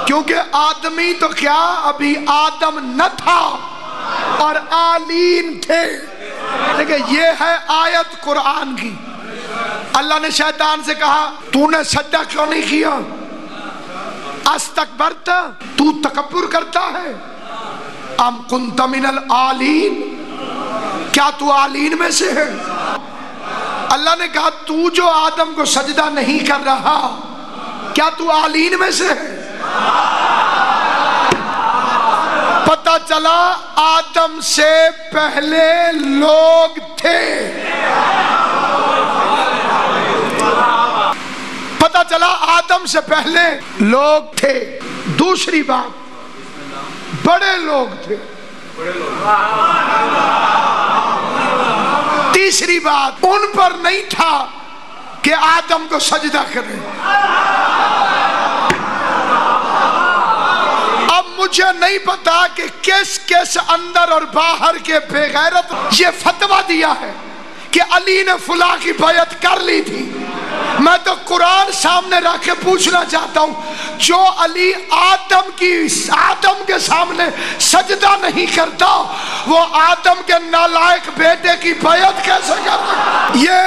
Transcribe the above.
کیونکہ آدمی تو کیا ابھی آدم نہ تھا اور آلین تھے. لیکن یہ ہے آیت قرآن کی. اللہ نے شیطان سے کہا تو نے سجدہ کیوں نہیں کیا؟ استکبرت، تو تکبر کرتا ہے. ام کنت من العالین، کیا تو عالین میں سے ہے؟ اللہ نے کہا تو جو آدم کو سجدہ نہیں کر رہا، کیا تو عالین میں سے ہے؟ پتہ چلا آدم سے پہلے لوگ تھے. پتہ چلا آدم سے پہلے لوگ تھے. دوسری بات، بڑے لوگ تھے. تیسری بات، ان پر نہیں تھا کہ آدم کو سجدہ کریں. اب مجھے نہیں پتا کہ کس کس اندر اور باہر کے بے غیرت یہ فتویٰ دیا ہے کہ علی نے فلاں کی بیعت کر لی تھی. میں تو قرآن سامنے رکھ کے پوچھنا چاہتا ہوں، جو علی آدم کے سامنے سجدہ نہیں کرتا، وہ آدم کے نالائق بیٹے کی بیعت کیسے کرتا؟ یہ